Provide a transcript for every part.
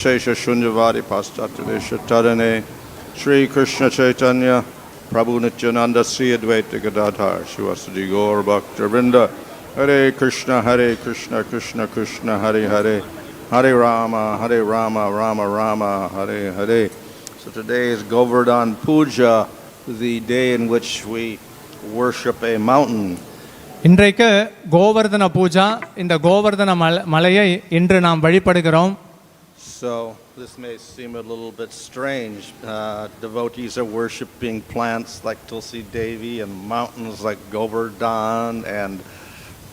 Shesha Shunyavadi Paschatadesha Tadane Shri Krishna Chaitanya Prabhu Nityananda Sri Advaita Gadadhar Shivasadi Gaur Bhakta Vrinda Hare Krishna Krishna Krishna Hare Hare Hare Rama Rama Rama Hare Hare. So today is Govardhan Puja, the day in which we worship a mountain. இன்றைக்கு கோவர்தன பூஜா. இந்த கோவர்தன மலையை இன்று நாம் வழிபடுகிறோம். So this may seem a little bit strange. Devotees are worshiping plants like Tulsi Devi and mountains like Govardhan and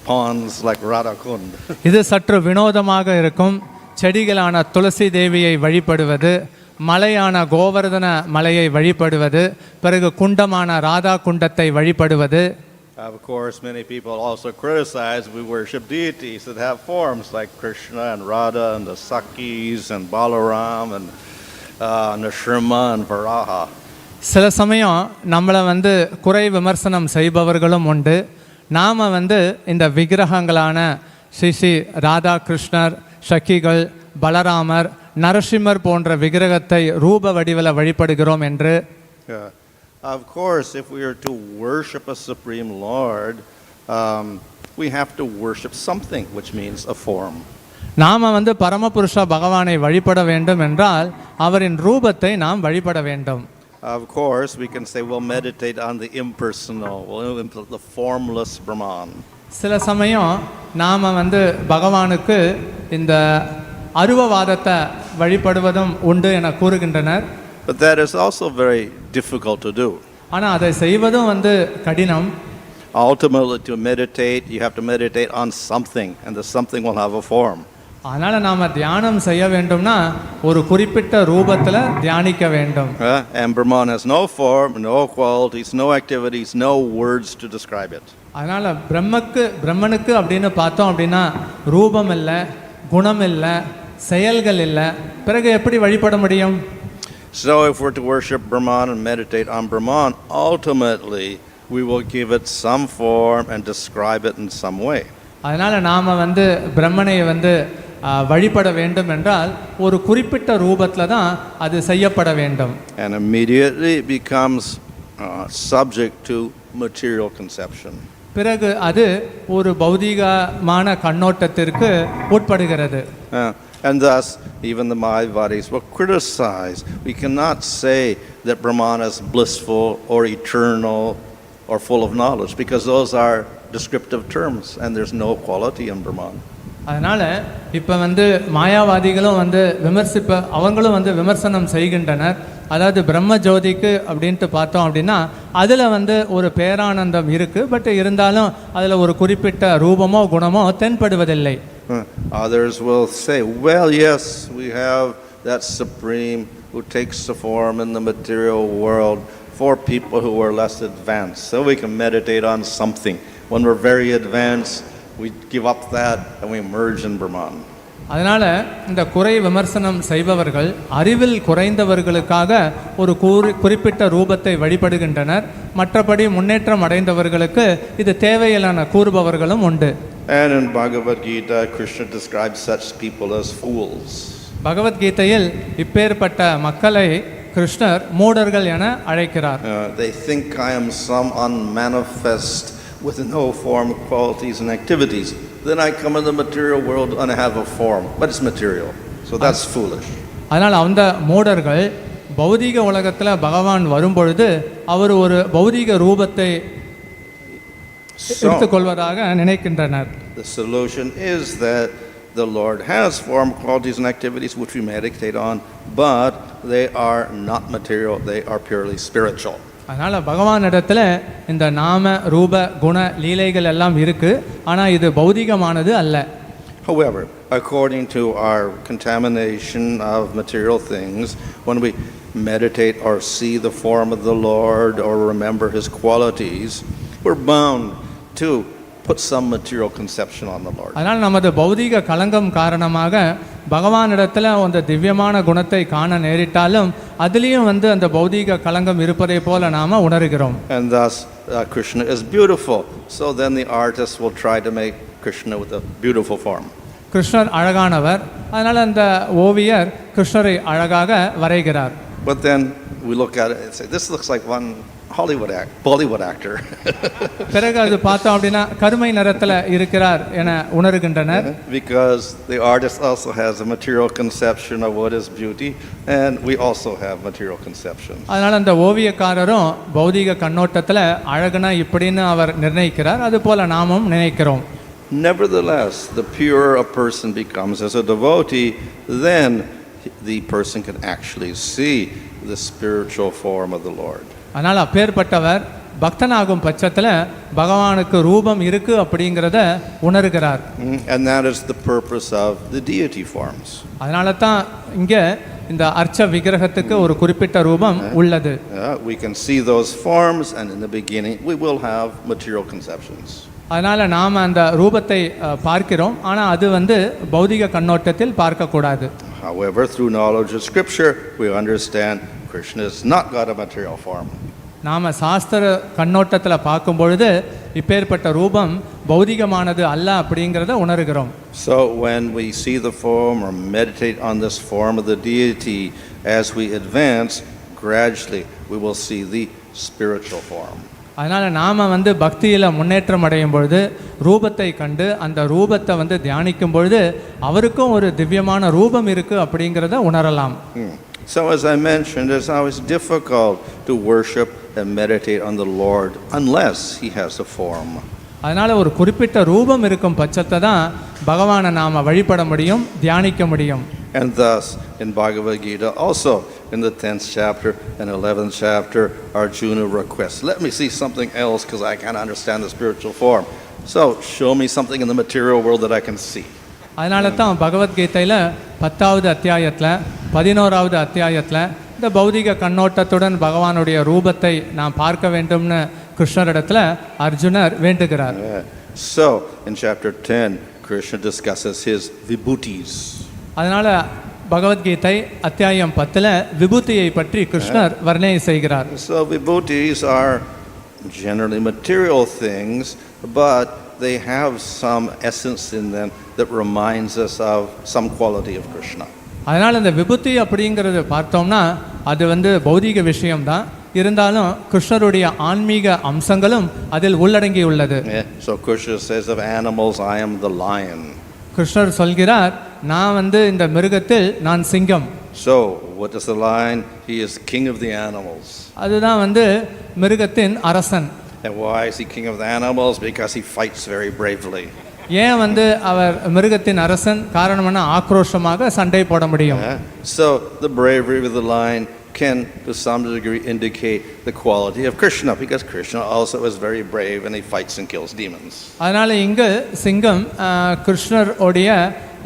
ponds like Radhakund. இது சற்று வினோதமாக இருக்கும். செடிகளான துளசி தேவியை வழிபடுவது, மலையான கோவர்தன மலையை வழிபடுவது, பிறகு குண்டமான ராதா குண்டத்தை வழிபடுவது. Of course, many people also criticize we worship deities that have forms like Krishna and Radha and the Sakis and Balaram and Nrsimha and Varaha. சில சமயம் நம்மளை குறை விமர்சனம் செய்பவர்களும் உண்டு. நாம் இந்த விக்கிரகங்களான ஸ்ரீ ராதா கிருஷ்ணர், சக்கிகள், பலராமர், நரசிம்மர் போன்ற விக்கிரகத்தை ரூப வடிவில் வழிபடுகிறோம் என்று. Of course, if we are to worship a Supreme Lord, we have to worship something, which means a form. நாம் பரமபுருஷ பகவானை வழிபட வேண்டும் என்றால் அவரின் ரூபத்தை நாம் வழிபட வேண்டும். Of course, we can say we'll meditate on the impersonal, the formless Brahman. சில சமயம் நாம் பகவானுக்கு இந்த அருவவாதத்தை வழிபடுவதும் உண்டு என கூறுகின்றனர். But that is also very difficult to do. ஆனா அதை செய்வதும் கடினம். Ultimately, to meditate, you have to meditate on something, and the something will have a form. அதனால நாம தியானம் செய்ய வேண்டும்னா ஒரு குறிப்பிட்ட ரூபத்துல தியானிக்க வேண்டும். And Brahman has no form, no qualities, no activities, no words to describe it. அதனால பிரம்மனுக்கு அப்படின்னு பார்த்தோம் அப்படின்னா ரூபம் இல்லை, குணம் இல்லை, செயல்கள் இல்லை. பிறகு எப்படி வழிபட முடியும்? So if we're to worship Brahman and meditate on Brahman, ultimately we will give it some form and describe it in some way. அதனால நாம பிரம்மனை வழிபட வேண்டும் என்றால் ஒரு குறிப்பிட்ட ரூபத்துல தான் அது செய்யப்பட வேண்டும். And immediately it becomes subject to material conception. பிறகு அது ஒரு பௌதிகமான கண்ணோட்டத்திற்கு உட்படுகிறது. And thus, even the Mayavadis will criticize. We cannot say that Brahman is blissful or eternal or full of knowledge, because those are descriptive terms and there's no quality in Brahman. அதனால இப்போ மாயாவாதிகளும் அவங்களும் விமர்சனம் செய்கின்றனர். அதாவது பிரம்ம ஜோதிக்கு அப்படின்ட்டு பார்த்தோம் அப்படின்னா அதில் ஒரு பேரானந்தம் இருக்கு. பட் இருந்தாலும் அதில் ஒரு குறிப்பிட்ட ரூபமோ குணமோ தென்படுவதில்லை. Others will say, well, yes, we have that supreme who takes the form in the material world for people who are less advanced, so we can meditate on something. When we're very advanced, we give up that and we merge in Brahman. அதனால இந்த குறை விமர்சனம் செய்பவர்கள் அறிவில் குறைந்தவர்களுக்காக ஒரு குறிப்பிட்ட ரூபத்தை வழிபடுகின்றனர். மற்றபடி முன்னேற்றம் அடைந்தவர்களுக்கு இது தேவையில்லான கூறுபவர்களும் உண்டு. And in Bhagavad Gita, Krishna describes such people as fools. பகவத்கீதையில் இப்பேற்பட்ட மக்களை கிருஷ்ணர் மூடர்கள் என அழைக்கிறார். They think I am some unmanifest with no form, qualities and activities. Then I come in the material world and I have a form, but it's material. So that's foolish. அதனால் அந்த மூடர்கள் பௌதிக உலகத்தில் பகவான் வரும்பொழுது அவர் ஒரு பௌதிக ரூபத்தை எடுத்துக்கொள்வதாக நினைக்கின்றனர். The solution is that the Lord has form, qualities and activities which we meditate on, but they are not material, they are purely spiritual. அதனால் பகவானிடத்தில் இந்த நாம ரூப குண லீலைகள் எல்லாம் இருக்கு. ஆனால் இது பௌதிகமானது அல்ல. However, according to our contamination of material things, when we meditate or see the form of the Lord or remember his qualities, we're bound to put some material conception on the Lord. அதனால் நமது பௌதிக கலங்கம் காரணமாக பகவானிடத்தில் அந்த திவ்யமான குணத்தை காண நேரிட்டாலும் அதிலேயும் அந்த பௌதிக கலங்கம் இருப்பதை போல நாம உணர்கிறோம். And thus Krishna is beautiful. So then the artist will try to make Krishna with a beautiful form. கிருஷ்ணர் அழகானவர், அதனால் அந்த ஓவியர் கிருஷ்ணரை அழகாக வரைகிறார். But then we look at it and say, this looks like one Bollywood actor. பிறகு அது பார்த்தோம் அப்படின்னா கருமை நிறத்தில் இருக்கிறார் என உணர்கின்றனர். Because the artist also has a material conception of what is beauty, and we also have material conceptions. அதனால் அந்த ஓவியக்காரரும் பௌதிக கண்ணோட்டத்தில் அழகுனா இப்படின்னு அவர் நிர்ணயிக்கிறார், அதுபோல நாமும் நினைக்கிறோம். Nevertheless, the purer a person becomes as a devotee, then the person can actually see the spiritual form of the Lord. அதனால் அப்பேற்பட்டவர் பக்தனாகும் பட்சத்தில் பகவானுக்கு ரூபம் இருக்கு அப்படிங்கிறத உணர்கிறார். And that is the purpose of the deity forms. அதனால தான் இங்கே இந்த அர்ச்ச விக்கிரகத்துக்கு ஒரு குறிப்பிட்ட ரூபம் உள்ளது. We can see those forms, and in the beginning we will have material conceptions. அதனால் நாம் அந்த ரூபத்தை பார்க்கிறோம், ஆனால் அது பௌதிக கண்ணோட்டத்தில் பார்க்கக்கூடாது. However, through knowledge of Scripture, we understand Krishna has not got a material form. நாம் சாஸ்திர கண்ணோட்டத்தில் பார்க்கும் பொழுது இப்பேற்பட்ட ரூபம் பௌதிகமானது அல்ல அப்படிங்கிறத உணர்கிறோம். So when we see the form or meditate on this form of the deity, as we advance, gradually we will see the spiritual form. அதனால் நாம் பக்தியில் முன்னேற்றம் அடையும் பொழுது ரூபத்தை கண்டு அந்த ரூபத்தை தியானிக்கும் பொழுது அவருக்கும் ஒரு திவ்யமான ரூபம் இருக்குது அப்படிங்கிறத உணரலாம். So as I mentioned, it's always difficult to worship and meditate on the Lord unless he has a form. அதனால் ஒரு குறிப்பிட்ட ரூபம் இருக்கும் பட்சத்தை தான் பகவானை நாம் வழிபட முடியும், தியானிக்க முடியும். And thus in Bhagavad Gita also in the 10th chapter and 11th chapter, Arjuna requests, let me see something else because I can't understand the spiritual form. So show me something in the material world that I can see. அதனால தான் பகவத்கீதையில் 10வது அத்தியாயத்தில் 11வது அத்தியாயத்தில் இந்த பௌதிக கண்ணோட்டத்துடன் பகவானுடைய ரூபத்தை நாம் பார்க்க வேண்டும்னு கிருஷ்ணரிடத்தில் அர்ஜுனர் வேண்டுகிறார். So in chapter 10, Krishna discusses his vibhutis. அதனால் பகவத்கீதை அத்தியாயம் 10ல் விபூதியை பற்றி கிருஷ்ணர் வர்ணனை செய்கிறார். So vibhutis are generally material things, but they have some essence in them that reminds us of some quality of Krishna. அதனால் இந்த விபூதி அப்படிங்கிறது பார்த்தோம்னா அது பௌதிக விஷயம்தான், இருந்தாலும் கிருஷ்ணருடைய ஆன்மீக அம்சங்களும் அதில் உள்ளடங்கி உள்ளது. So Krishna says of animals, I am the lion. கிருஷ்ணர் சொல்கிறார், நான் இந்த மிருகத்தில் நான் சிங்கம். So what is the lion? He is king of the animals. அதுதான் மிருகத்தின் அரசன். And why is he king of the animals? Because he fights very bravely. ஏன் அவர் மிருகத்தின் அரசன்? காரணம்னா ஆக்ரோஷமாக சண்டை போட முடியும். So the bravery of the lion can to some degree indicate the quality of Krishna, because Krishna also is very brave and he fights and kills demons. அதனால இங்கு சிங்கம் கிருஷ்ணர் உடைய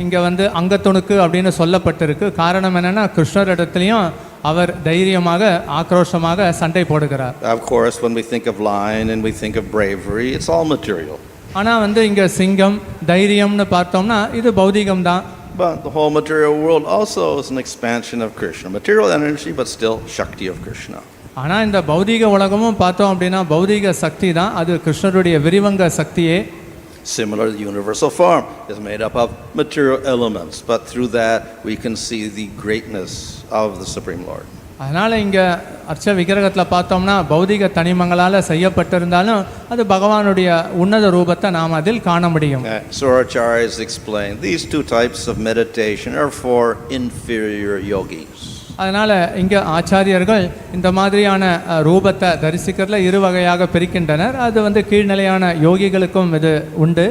இங்க அங்கத்துணுக்கு அப்படின்னு சொல்லப்பட்டிருக்கு. காரணம் என்னன்னா கிருஷ்ணர் இடத்துலயும் அவர் தைரியமாக ஆக்ரோஷமாக சண்டை போடுகிறார். Of course, when we think of lion and we think of bravery, it's all material. ஆனா இங்க சிங்கம் தைரியம்னு பார்த்தோம்னா இது பௌதிகம் தான். But the whole material world also is an expansion of Krishna. Material energy, but still Shakti of Krishna. ஆனா இந்த பௌதிக உலகமும் பார்த்தோம் அப்படின்னா பௌதிக சக்தி தான், அது கிருஷ்ணருடைய விரிவங்க சக்தியே. Similar, the universal form is made up of material elements, but through that we can see the greatness of the Supreme Lord. அதனால் இங்கே அர்ச்ச விக்கிரகத்தில் பார்த்தோம்னா பௌதிக தனிமங்களால் செய்யப்பட்டிருந்தாலும் அது பகவானுடைய உன்னத ரூபத்தை நாம் அதில் காண முடியும். So our acharyas explain these two types of meditation are for inferior yogis. அதனால் இங்கே ஆச்சாரியர்கள் இந்த மாதிரியான ரூபத்தை தரிசிக்கிறதுல இரு வகையாக பிரிக்கின்றனர். அது கீழ்நிலையான யோகிகளுக்கும் இது உண்டு.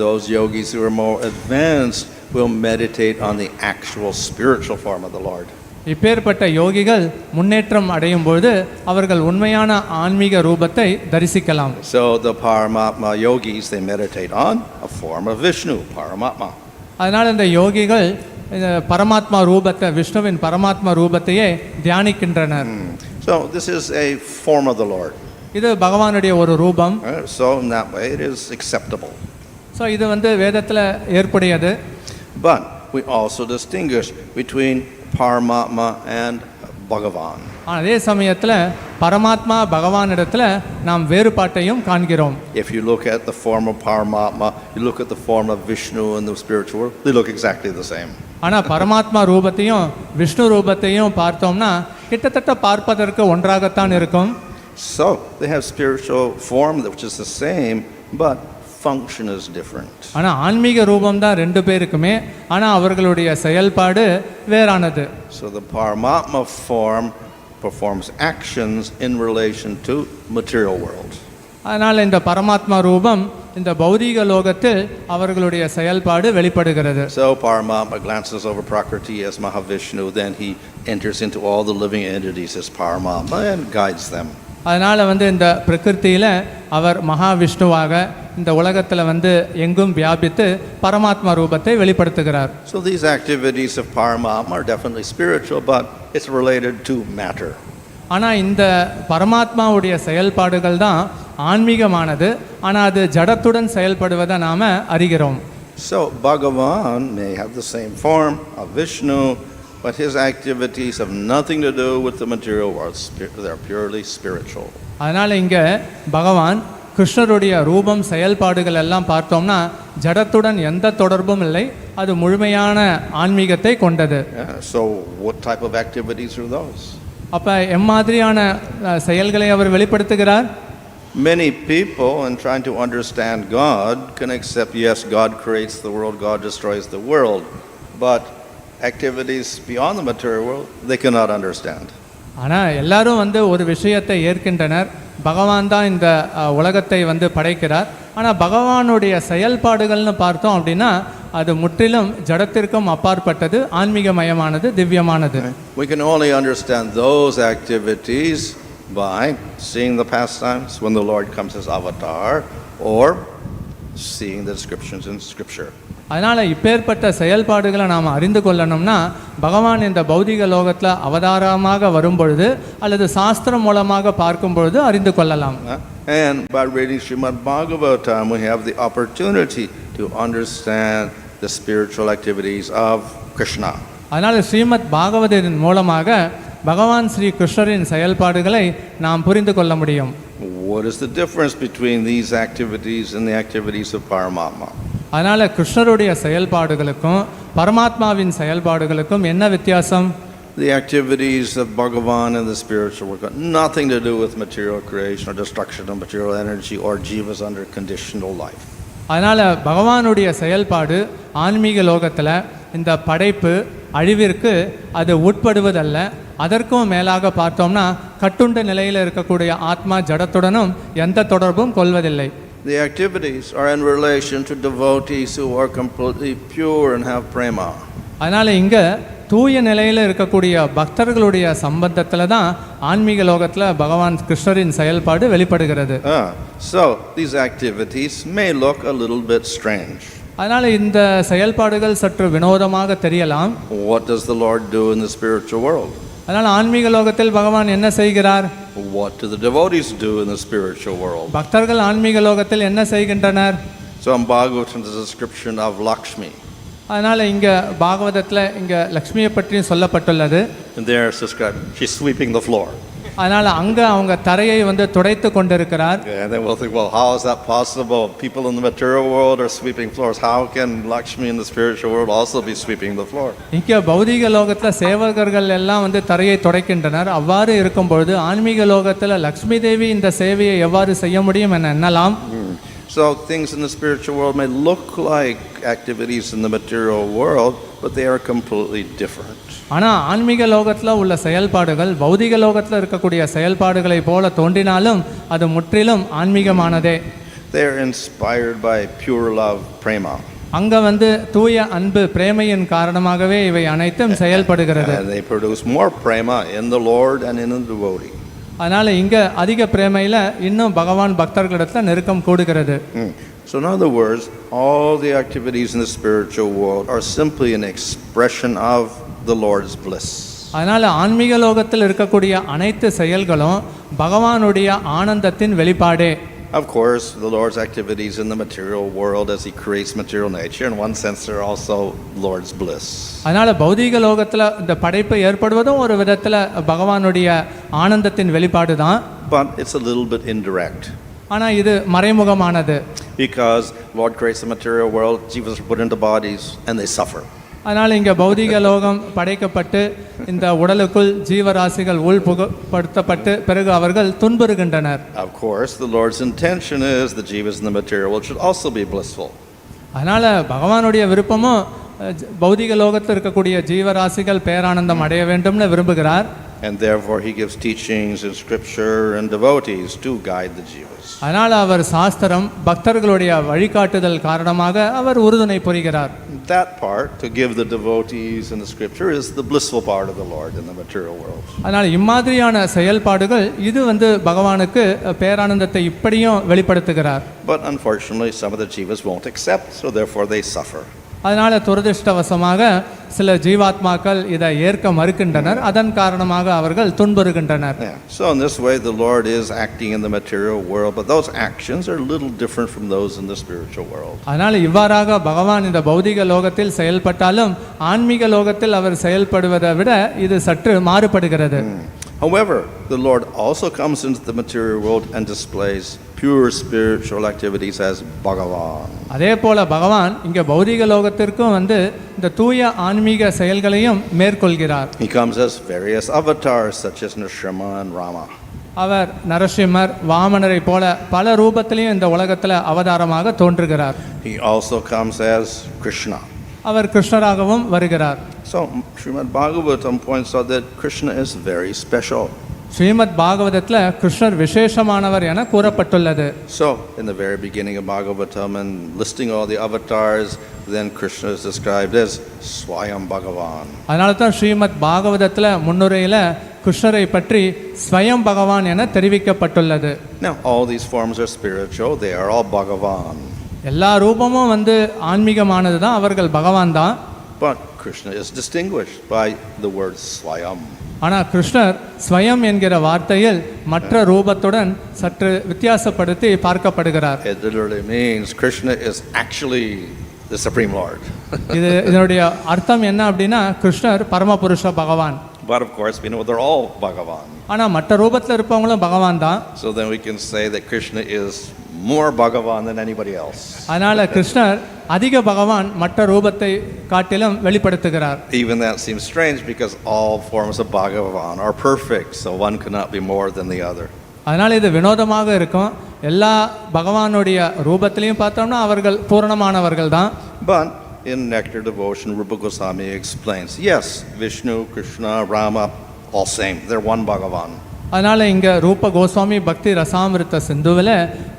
Those yogis who are more advanced will meditate on the actual spiritual form of the Lord. இப்பேற்பட்ட யோகிகள் முன்னேற்றம் அடையும் பொழுது அவர்கள் உண்மையான ஆன்மீக ரூபத்தை தரிசிக்கலாம். So the Paramatma yogis, they meditate on a form of Vishnu, Paramatma. அதனால் இந்த யோகிகள் பரமாத்மா ரூபத்தை, விஷ்ணுவின் பரமாத்மா ரூபத்தையே தியானிக்கின்றனர். So this is a form of the Lord. இது பகவானுடைய ஒரு ரூபம். So in that way it is acceptable. So இது வேதத்தில் ஏற்புடையது. But we also distinguish between Paramatma and Bhagavan. அதே சமயத்தில் பரமாத்மா பகவானிடத்தில் நாம் வேறுபாட்டையும் காண்கிறோம். If you look at the form of Paramatma, you look at the form of Vishnu in the spiritual world, they look exactly the same. ஆனால் பரமாத்மா ரூபத்தையும் விஷ்ணு ரூபத்தையும் பார்த்தோம்னா கிட்டத்தட்ட பார்ப்பதற்கு ஒன்றாகத்தான் இருக்கும். So they have spiritual form which is the same, but function is different. ஆனால் ஆன்மீக ரூபம் தான் ரெண்டு பேருக்குமே, ஆனால் அவர்களுடைய செயல்பாடு வேறானது. So the Paramatma form performs actions in relation to material world. அதனால் இந்த பரமாத்மா ரூபம் இந்த பௌதீக லோகத்தில் அவர்களுடைய செயல்பாடு வெளிப்படுகிறது. So Paramatma glances over Prakriti as Mahavishnu, then he enters into all the living entities as Paramatma and guides them. அதனால் இந்த பிரகிருத்தியில் அவர் மகாவிஷ்ணுவாக இந்த உலகத்தில் எங்கும் வியாபித்து பரமாத்மா ரூபத்தை வெளிப்படுத்துகிறார். So these activities of Paramatma are definitely spiritual, but it's related to matter. ஆனால் இந்த பரமாத்மாவுடைய செயல்பாடுகள் தான் ஆன்மீகமானது, ஆனால் அது ஜடத்துடன் செயல்படுவதை நாம் அறிகிறோம். So Bhagavan may have the same form of Vishnu, but his activities have nothing to do with the material world. They're purely spiritual. அதனால் இங்கே பகவான் கிருஷ்ணருடைய ரூபம் செயல்பாடுகள் எல்லாம் பார்த்தோம்னா ஜடத்துடன் எந்த தொடர்பும் இல்லை, அது முழுமையான ஆன்மீகத்தை கொண்டது. So what type of activities are those? அப்போ எம்மாதிரியான செயல்களை அவர் வெளிப்படுத்துகிறார்? Many people, in trying to understand God, can accept, yes, God creates the world, God destroys the world, but activities beyond the material world, they cannot understand. ஆனால் எல்லாரும் ஒரு விஷயத்தை ஏற்கின்றனர், பகவான் தான் இந்த உலகத்தை படைக்கிறார். ஆனால் பகவானுடைய செயல்பாடுகள்னு பார்த்தோம் அப்படின்னா அது முற்றிலும் ஜடத்திற்கும் அப்பாற்பட்டது, ஆன்மீகமயமானது, திவ்யமானது. We can only understand those activities by seeing the pastimes when the Lord comes as avatar or seeing the descriptions in Scripture. அதனால் இப்பேற்பட்ட செயல்பாடுகளை நாம் அறிந்து கொள்ளணும்னா பகவான் இந்த பௌதிக லோகத்தில் அவதாரமாக வரும்பொழுது அல்லது சாஸ்திரம் மூலமாக பார்க்கும் பொழுது அறிந்து கொள்ளலாம். And by reading Srimad Bhagavatam, we have the opportunity to understand the spiritual activities of Krishna. அதனால் ஸ்ரீமத் பாகவதத்தின் மூலமாக பகவான் ஸ்ரீ கிருஷ்ணரின் செயல்பாடுகளை நாம் புரிந்து கொள்ள முடியும். What is the difference between these activities and the activities of Paramatma? அதனால் கிருஷ்ணருடைய செயல்பாடுகளுக்கும் பரமாத்மாவின் செயல்பாடுகளுக்கும் என்ன வித்தியாசம்? The activities of Bhagavan and the spiritual world got nothing to do with material creation or destruction of material energy or jivas under conditional life. அதனால் பகவானுடைய செயல்பாடு ஆன்மீக லோகத்தில் இந்த படைப்பு அழிவிற்கு அது உட்படுவதல்ல. அதற்கும் மேலாக பார்த்தோம்னா கட்டுண்ட நிலையில் இருக்கக்கூடிய ஆத்மா ஜடத்துடனும் எந்த தொடர்பும் கொள்வதில்லை. The activities are in relation to devotees who are completely pure and have prema. அதனால் இங்கே தூய நிலையில் இருக்கக்கூடிய பக்தர்களுடைய சம்பந்தத்தில் தான் ஆன்மீக லோகத்தில் பகவான் கிருஷ்ணரின் செயல்பாடு வெளிப்படுகிறது. So these activities may look a little bit strange. அதனால் இந்த செயல்பாடுகள் சற்று வினோதமாக தெரியலாம். What does the Lord do in the spiritual world? அதனால் ஆன்மீக லோகத்தில் பகவான் என்ன செய்கிறார்? What do the devotees do in the spiritual world? பக்தர்கள் ஆன்மீக லோகத்தில் என்ன செய்கின்றனர்? So in Bhagavatam there's a description of Lakshmi. அதனால் இங்கே பாகவதத்தில் இங்கே லக்ஷ்மியை பற்றியும் சொல்லப்பட்டுள்ளது. And there it's described, she's sweeping the floor. அதனால் அங்கே அவங்க தரையை துடைத்து கொண்டிருக்கிறார். And then we'll think, well, how is that possible? People in the material world are sweeping floors. How can Lakshmi in the spiritual world also be sweeping the floor? இங்கே பௌதிக லோகத்தில் சேவகர்கள் எல்லாம் தரையை துடைக்கின்றனர். அவ்வாறு இருக்கும் பொழுது ஆன்மீக லோகத்தில் லக்ஷ்மி தேவி இந்த சேவையை எவ்வாறு செய்ய முடியும் என எண்ணலாம். So things in the spiritual world may look like activities in the material world, but they are completely different. ஆனால் ஆன்மீக லோகத்தில் உள்ள செயல்பாடுகள் பௌதிக லோகத்தில் இருக்கக்கூடிய செயல்பாடுகளை போல தோன்றினாலும் அது முற்றிலும் ஆன்மீகமானதே. They are inspired by pure love, prema. அங்கே தூய அன்பு பிரேமையின் காரணமாகவே இவை அனைத்தும் செயல்படுகிறது. And they produce more prema in the Lord and in the devotee. அதனால் இங்கே அதிக பிரேமையில் இன்னும் பகவான் பக்தர்களிடத்தில் நெருக்கம் கூடுகிறது. So in other words, all the activities in the spiritual world are simply an expression of the Lord's bliss. அதனால் ஆன்மீக லோகத்தில் இருக்கக்கூடிய அனைத்து செயல்களும் பகவானுடைய ஆனந்தத்தின் வெளிப்பாடே. Of course, the Lord's activities in the material world as he creates material nature, in one sense, they're also Lord's bliss. அதனால பௌதீக லோகத்துல இந்த படைப்பு ஏற்படுவதும் ஒரு விதத்துல பகவானுடைய ஆனந்தத்தின் வெளிப்பாடு தான். But it's a little bit indirect. ஆனா இது மறைமுகமானது. Because Lord creates the material world, Jesus is put into bodies and they suffer. அதனால் இங்கே பௌதிக லோகம் படைக்கப்பட்டு இந்த உடலுக்குள் ஜீவராசிகள் உள்புகப்படுத்தப்பட்டு பிறகு அவர்கள் துன்புறுகின்றனர். Of course, the Lord's intention is the jivas in the material world should also be blissful. அதனால் பகவானுடைய விருப்பமும் பௌதிக லோகத்தில் இருக்கக்கூடிய ஜீவராசிகள் பேரானந்தம் அடைய வேண்டும்னு விரும்புகிறார். And therefore he gives teachings in scripture and devotees to guide the jivas. அதனால் அவர் சாஸ்திரம் பக்தர்களுடைய வழிகாட்டுதல் காரணமாக அவர் உறுதுணை புரிகிறார். That part, to give the devotees in the scripture, is the blissful part of the Lord in the material world. அதனால் இம்மாதிரியான செயல்பாடுகள் இது பகவானுக்கு பேரானந்தத்தை இப்படியும் வெளிப்படுத்துகிறார். But unfortunately some of the jivas won't accept, so therefore they suffer. அதனால் துரதிர்ஷ்டவசமாக சில ஜீவாத்மாக்கள் இதை ஏற்க மறுக்கின்றனர், அதன் காரணமாக அவர்கள் துன்புறுகின்றனர். So in this way the Lord is acting in the material world, but those actions are a little different from those in the spiritual world. அதனால் இவ்வாறாக பகவான் இந்த பௌதிக லோகத்தில் செயல்பட்டாலும் ஆன்மீக லோகத்தில் அவர் செயல்படுவதை விட இது சற்று மாறுபடுகிறது. However, the Lord also comes into the material world and displays pure spiritual activities as Bhagavan. அதே போல பகவான் இங்க பௌதிக லோகத்திற்கும் இந்த தூய ஆன்மீக செயல்களையும் மேற்கொள்கிறார். He comes as various avatars such as Nrsimha and Rama. அவர் நரசிம்மர் வாமனரை போல பல ரூபத்திலையும் இந்த உலகத்துல அவதாரமாக தோன்றுகிறார். He also comes as Krishna. அவர் கிருஷ்ணராகவும் வருகிறார். So Srimad Bhagavatam points out that Krishna is very special. Srimad பாகவதத்துல கிருஷ்ணர் விசேஷமானவர் என கூறப்பட்டுள்ளது. So in the very beginning of Bhagavatam and listing all the avatars, then Krishna is described as Swayam Bhagavan. அதனால தான் ஸ்ரீமத் பாகவதத்துல முன்னுரையில கிருஷ்ணரை பற்றி ஸ்வயம் பகவான் என தெரிவிக்கப்பட்டுள்ளது. Now all these forms are spiritual, they are all Bhagavan. எல்லா ரூபமும் ஆன்மீகமானது தான், அவர்கள் பகவான் தான். But Krishna is distinguished by the word Swayam. ஆனால் கிருஷ்ணர் ஸ்வயம் என்கிற வார்த்தையில் மற்ற ரூபத்துடன் சற்று வித்தியாசப்படுத்தி பார்க்கப்படுகிறார். It literally means Krishna is actually the Supreme Lord. இதனுடைய அர்த்தம் என்ன அப்படின்னா கிருஷ்ணர் பரமபுருஷ பகவான். But of course we know they're all Bhagavan. ஆனால் மற்ற ரூபத்தில் இருப்பவங்களும் பகவான் தான். So then we can say that Krishna is more Bhagavan than anybody else. அதனால கிருஷ்ணர் அதிக பகவான் மற்ற ரூபத்தை காட்டிலும் வெளிப்படுத்துகிறார். Even that seems strange because all forms of Bhagavan are perfect, so one cannot be more than the other. அதனால இது வினோதமாக இருக்கும். எல்லா பகவானுடைய ரூபத்திலையும் பார்த்தோம்னா அவர்கள் பூரணமானவர்கள் தான். But in Nectar Devotion, Rupa Goswami explains, yes, Vishnu, Krishna, Rama, all same. They're one Bhagavan. அதனால் இங்கே ரூப கோஸ்வாமி பக்தி ரசாமிருத்த சிந்துவில்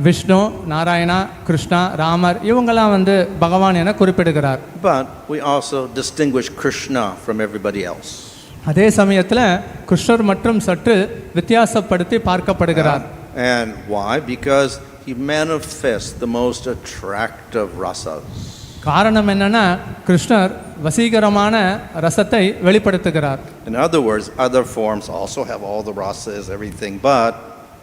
விஷ்ணு, நாராயணா, கிருஷ்ணா, ராமர் இவங்கெல்லாம் பகவான் என குறிப்பிடுகிறார். But we also distinguish Krishna from everybody else. அதே சமயத்தில் கிருஷ்ணர் மற்றும் சற்று வித்தியாசப்படுத்தி பார்க்கப்படுகிறார். And why? Because he manifests the most attractive rasas. காரணம் என்னன்னா கிருஷ்ணர் வசீகரமான ரசத்தை வெளிப்படுத்துகிறார். In other words, other forms also have all the rasas, everything, but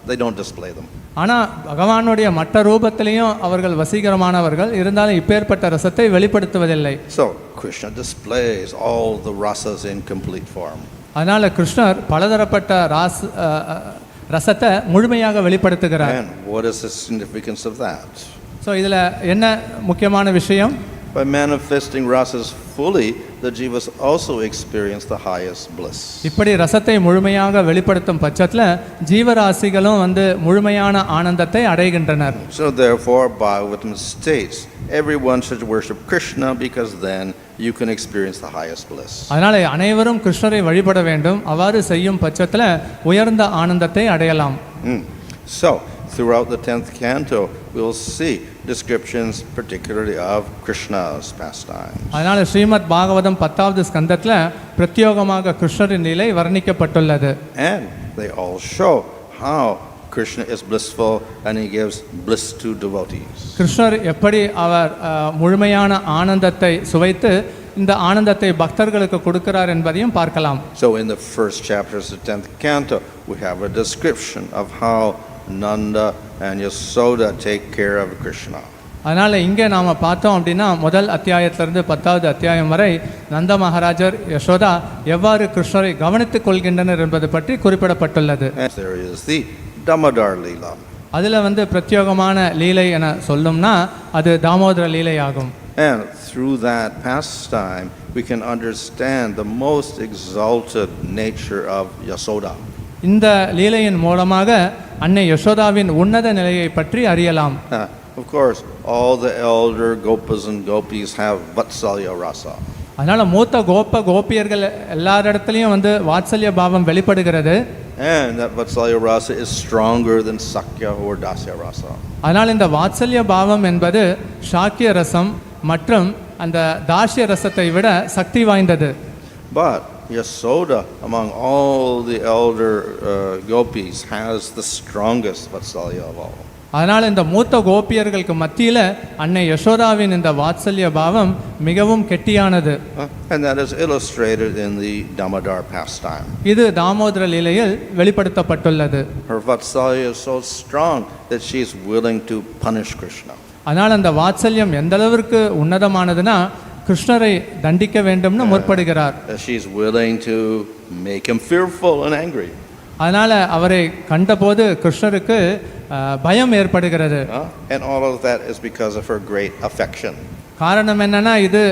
they don't display them. ஆனால் பகவானுடைய மற்ற ரூபத்திலையும் அவர்கள் வசீகரமானவர்கள், இருந்தாலும் இப்பேற்பட்ட ரசத்தை வெளிப்படுத்துவதில்லை. So Krishna displays all the rasas in complete form. அதனால கிருஷ்ணர் பலதரப்பட்ட ரசத்தை முழுமையாக வெளிப்படுத்துகிறார். And what is the significance of that? So இதில் என்ன முக்கியமான விஷயம்? By manifesting rasas fully, the jivas also experience the highest bliss. இப்படி ரசத்தை முழுமையாக வெளிப்படுத்தும் பட்சத்தில் ஜீவராசிகளும் முழுமையான ஆனந்தத்தை அடைகின்றனர். So therefore Bhagavatam states everyone should worship Krishna because then you can experience the highest bliss. அதனால அனைவரும் கிருஷ்ணரை வழிபட வேண்டும். அவ்வாறு செய்யும் பட்சத்தில் உயர்ந்த ஆனந்தத்தை அடையலாம். So throughout the 10th canto we will see descriptions particularly of Krishna's pastimes. அதனால ஸ்ரீமத் பாகவதம் 10வது ஸ்கந்தத்தில் பிரத்யோகமாக கிருஷ்ணரின் நிலை வர்ணிக்கப்பட்டுள்ளது. And they all show how Krishna is blissful and he gives bliss to devotees. கிருஷ்ணர் எப்படி அவர் முழுமையான ஆனந்தத்தை சுவைத்து இந்த ஆனந்தத்தை பக்தர்களுக்கு கொடுக்கிறார் என்பதையும் பார்க்கலாம். So in the first chapters of the 10th canto we have a description of how Nanda and Yasoda take care of Krishna. அதனால் இங்கே நாம் பார்த்தோம் அப்படின்னா முதல் அத்தியாயத்திலிருந்து 10வது அத்தியாயம் வரை நந்த மகாராஜர் யசோதா எவ்வாறு கிருஷ்ணரை கவனித்துக் கொள்கின்றனர் என்பது பற்றி குறிப்பிடப்பட்டுள்ளது. There is the Damodar Leela. அதில் வந்து பிரத்யேகமான லீலை என சொல்லும்னா அது தாமோதர லீலை ஆகும். And through that pastime we can understand the most exalted nature of Yasoda. இந்த லீலையின் மூலமாக அன்னை யசோதாவின் உன்னத நிலையை பற்றி அறியலாம். Of course, all the elder gopas and gopis have vatsalya rasa. அதனால மூத்த கோபியர்கள் எல்லாரிடத்துலையும் வந்து வாத்சல்ய பாவம் வெளிப்படுகிறது. And that vatsalya rasa is stronger than sakya or dasya rasa. அதனால் இந்த வாத்சல்ய பாவம் என்பது சாக்கிய ரசம் மற்றும் அந்த தாஷ்ய ரசத்தை விட சக்தி வாய்ந்தது. But Yasoda, among all the elder gopis, has the strongest vatsalya of all. அதனால் இந்த மூத்த கோபியர்களுக்கு மத்தியில் அன்னை யசோதாவின் இந்த வாத்சல்ய பாவம் மிகவும் கெட்டியானது. And that is illustrated in the Damodar pastime. இது Damodara லீலையில் வெளிப்படுத்தப்பட்டுள்ளது. Her vatsalya is so strong that she is willing to punish Krishna. அதனால் அந்த வாத்சல்யம் எந்த அளவிற்கு உன்னதமானதுன்னா கிருஷ்ணரை தண்டிக்க வேண்டும்னு முற்படுகிறார். She is willing to make him fearful and angry. அதனால் அவரை கண்டபோது கிருஷ்ணருக்கு பயம் ஏற்படுகிறது. And all of that is because of her great affection. காரணம் என்னன்னா இது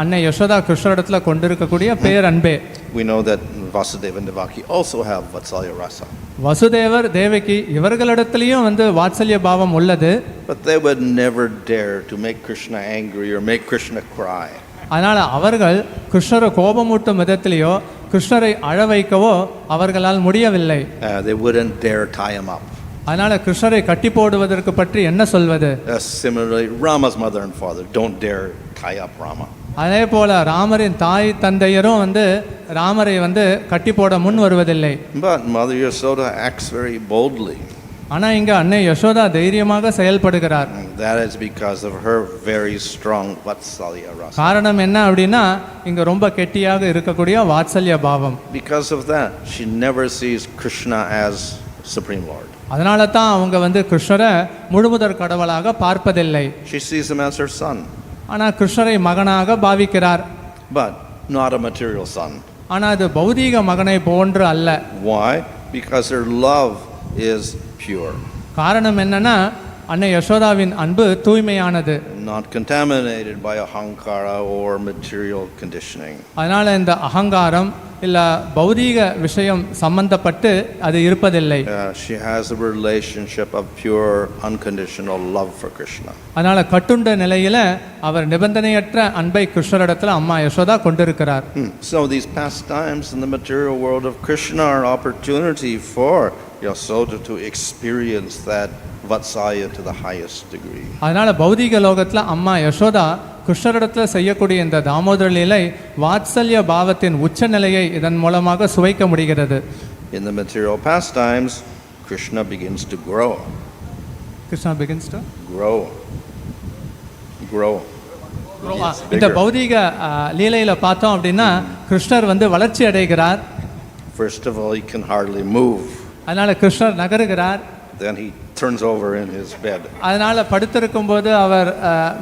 அன்னை யசோதா கிருஷ்ணரிடத்துல கொண்டிருக்கக்கூடிய பேரன்பே. We know that Vasudeva and Devaki also have vatsalya rasa. Vasudevar Devaki இவர்களிடத்திலையும் வந்து வாத்சல்ய பாவம் உள்ளது. But they would never dare to make Krishna angry or make Krishna cry. அதனால் அவர்கள் கிருஷ்ணரை கோபமூட்டும் விதத்திலேயோ கிருஷ்ணரை அழ வைக்கவோ அவர்களால் முடியவில்லை. They wouldn't dare tie him up. அதனால் கிருஷ்ணரை கட்டி போடுவதற்கு பற்றி என்ன சொல்வது? Similarly, Rama's mother and father don't dare tie up Rama. அதே போல ராமரின் தாய் தந்தையரும் வந்து ராமரை வந்து கட்டி போட முன் வருவதில்லை. But Mother Yasoda acts very boldly. ஆனால் இங்கே அன்னை யசோதா தைரியமாக செயல்படுகிறார். That is because of her very strong vatsalya rasa. காரணம் என்ன அப்படின்னா இங்கே ரொம்ப கெட்டியாக இருக்கக்கூடிய வாத்சல்ய பாவம். Because of that, she never sees Krishna as Supreme Lord. அதனால தான் அவங்க வந்து கிருஷ்ணரை முழுமுதற் கடவுளாக பார்ப்பதில்லை. She sees him as her son. ஆனால் கிருஷ்ணரை மகனாக பாவிக்கிறார். But not a material son. ஆனால் அது பௌதீக மகனை போன்று அல்ல. Why? Because her love is pure. காரணம் என்னன்னா அன்னை யசோதாவின் அன்பு தூய்மையானது. Not contaminated by ahankara or material conditioning. அதனால இந்த அகங்காரம் இல்ல பௌதீக விஷயம் சம்பந்தப்பட்டு அது இருப்பதில்லை. She has a relationship of pure unconditional love for Krishna. அதனால கட்டுண்ட நிலையில அவர் நிபந்தனையற்ற அன்பை கிருஷ்ணரிடத்தில் அம்மா யசோதா கொண்டிருக்கிறார். So these pastimes in the material world of Krishna are an opportunity for Yasoda to experience that vatsalya to the highest degree. அதனால பௌதீக லோகத்தில் அம்மா யசோதா கிருஷ்ணரிடத்தில் செய்யக்கூடிய இந்த தாமோதர லீலை வாத்சல்ய பாவத்தின் உச்ச நிலையை இதன் மூலமாக சுவைக்க முடிகிறது. In the material pastimes, Krishna begins to grow. Krishna begins to grow. இந்த பௌதீக லீலையில பார்த்தோம் அப்படின்னா கிருஷ்ணர் வந்து வளர்ச்சி அடைகிறார். First of all, he can hardly move. அதனால கிருஷ்ணர் நகருகிறார். Then he turns over in his bed. அதனால படுத்திருக்கும் போது அவர்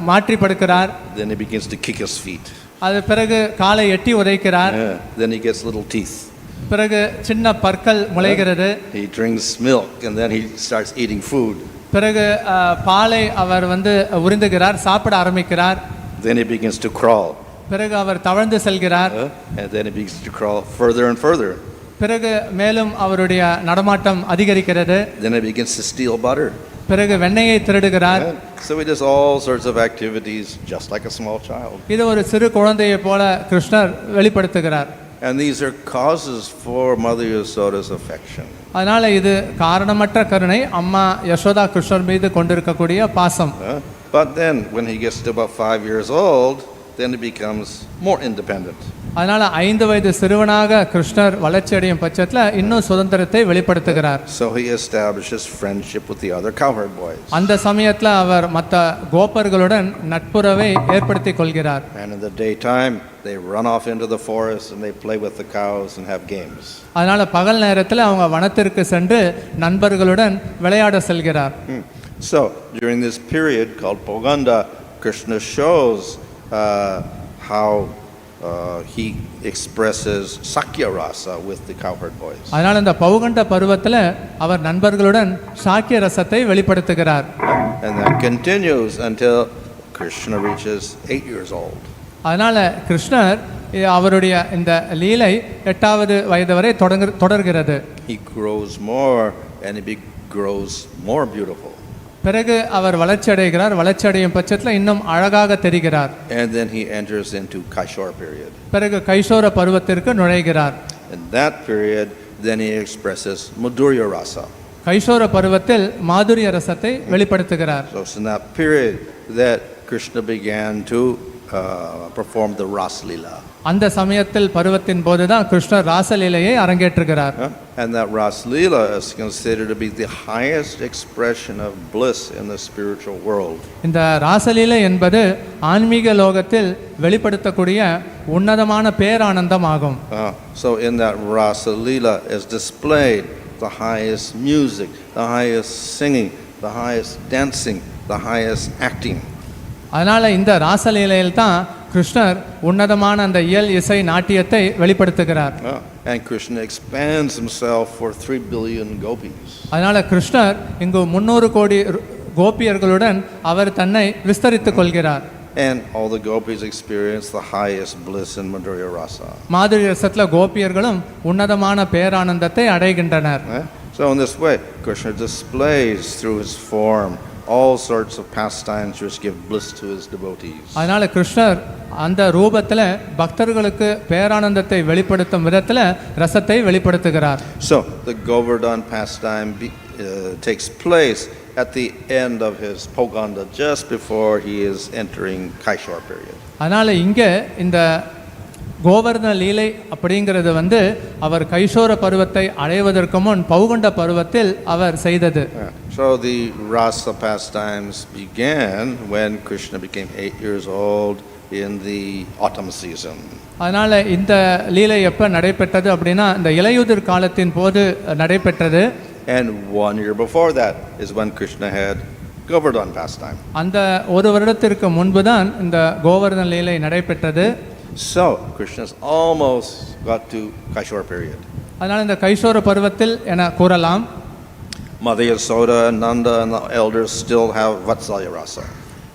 மாற்றி படுக்கிறார். Then he begins to kick his feet. அது பிறகு காலை எட்டி உதைக்கிறார். Then he gets little teeth. பிறகு சின்ன பற்கள் முளைகிறது. He drinks milk and then he starts eating food. பிறகு பாலை அவர் வந்து உறிந்துகிறார், சாப்பிட ஆரம்பிக்கிறார். Then he begins to crawl. பிறகு அவர் தவழ்ந்து செல்கிறார். And then he begins to crawl further and further. பிறகு மேலும் அவருடைய நடமாட்டம் அதிகரிக்கிறது. Then he begins to steal butter. பிறகு வெண்ணெயை திருடுகிறார். So he does all sorts of activities just like a small child. இது ஒரு சிறு குழந்தையை போல கிருஷ்ணர் வெளிப்படுத்துகிறார். And these are causes for Mother Yasoda's affection. அதனால இது காரணமற்ற கருணை அம்மா யசோதா கிருஷ்ணர் மீது கொண்டிருக்கக்கூடிய பாசம். But then when he gets to about 5 years old, then he becomes more independent. அதனால 5 வயது சிறுவனாக கிருஷ்ணர் வளர்ச்சி அடையும் பட்சத்தில் இன்னும் சுதந்திரத்தை வெளிப்படுத்துகிறார். So he establishes friendship with the other cowherd boys. அந்த சமயத்தில் அவர் மற்ற கோப்பர்களுடன் நட்புறவை ஏற்படுத்திக் கொள்கிறார். And in the daytime they run off into the forest and they play with the cows and have games. அதனால பகல் நேரத்தில் அவங்க வனத்திற்கு சென்று நண்பர்களுடன் விளையாட செல்கிறார். So during this period called Poganda, Krishna shows how he expresses Sakya Rasa with the cowherd boys. அதனால இந்த பௌகண்ட பருவத்தில் அவர் நண்பர்களுடன் சாக்கிய ரசத்தை வெளிப்படுத்துகிறார். And that continues until Krishna reaches 8 years old. அதனால கிருஷ்ணர் அவருடைய இந்த லீலை 8வது வயது வரை தொடர்கிறது. He grows more and he grows more beautiful. பிறகு அவர் வளர்ச்சி அடைகிறார். வளர்ச்சி அடையும் பட்சத்தில் இன்னும் அழகாக தெரிகிறார். And then he enters into Kaishora period. பிறகு கைஷோர பருவத்திற்கு நுழைகிறார். In that period then he expresses Madhurya Rasa. கைஷோர பருவத்தில் மாதுரிய ரசத்தை வெளிப்படுத்துகிறார். So it's in that period that Krishna began to perform the Ras Leela. அந்த சமயத்தில் பருவத்தின் போதுதான் கிருஷ்ணர் ராசலீலையை அரங்கேற்றுகிறார். And that Ras Leela is considered to be the highest expression of bliss in the spiritual world. இந்த ராசலீலை என்பது ஆன்மீக லோகத்தில் வெளிப்படுத்தக்கூடிய உன்னதமான பேரானந்தம் ஆகும். So in that Ras Leela is displayed the highest music, the highest singing, the highest dancing, the highest acting. அதனால இந்த ராசலீலையில் தான் கிருஷ்ணர் உன்னதமான அந்த இயல் இசை நாட்டியத்தை வெளிப்படுத்துகிறார். And Krishna expands himself for 3 billion gopis. அதனால கிருஷ்ணர் இங்கு 300 கோடி கோபியர்களுடன் அவர் தன்னை விஸ்தரித்துக் கொள்கிறார். And all the gopis experience the highest bliss in Madhurya Rasa. மாதுரி ரசத்துல கோபியர்களும் உன்னதமான பேரானந்தத்தை அடைகின்றனர். So in this way Krishna displays through his form all sorts of pastimes which give bliss to his devotees. அதனால கிருஷ்ணர் அந்த ரூபத்தில் பக்தர்களுக்கு பேரானந்தத்தை வெளிப்படுத்தும் விதத்தில் ரசத்தை வெளிப்படுத்துகிறார். So the Govardhan pastime takes place at the end of his Poganda, just before he is entering Kaishora period. அதனால இங்கே இந்த கோவர்தன லீலை அப்படிங்கிறது அவர் கைஷோர பருவத்தை அடைவதற்கு முன் பௌகண்ட பருவத்தில் அவர் செய்தது. So the Rasa pastimes began when Krishna became 8 years old in the autumn season. அதனால இந்த லீலை எப்ப நடைபெற்றது அப்படின்னா இந்த இலையுதிர் காலத்தின் போது நடைபெற்றது. And 1 year before that is when Krishna had Govardhan pastime. அந்த ஒரு வருடத்திற்கு முன்பு தான் இந்த கோவர்தன லீலை நடைபெற்றது. So Krishna's almost got to Kaishora period. அதனால இந்த கைஷோர பருவத்தில் என கூறலாம். Mother Yasoda and Nanda and the elders still have Vatsalya Rasa.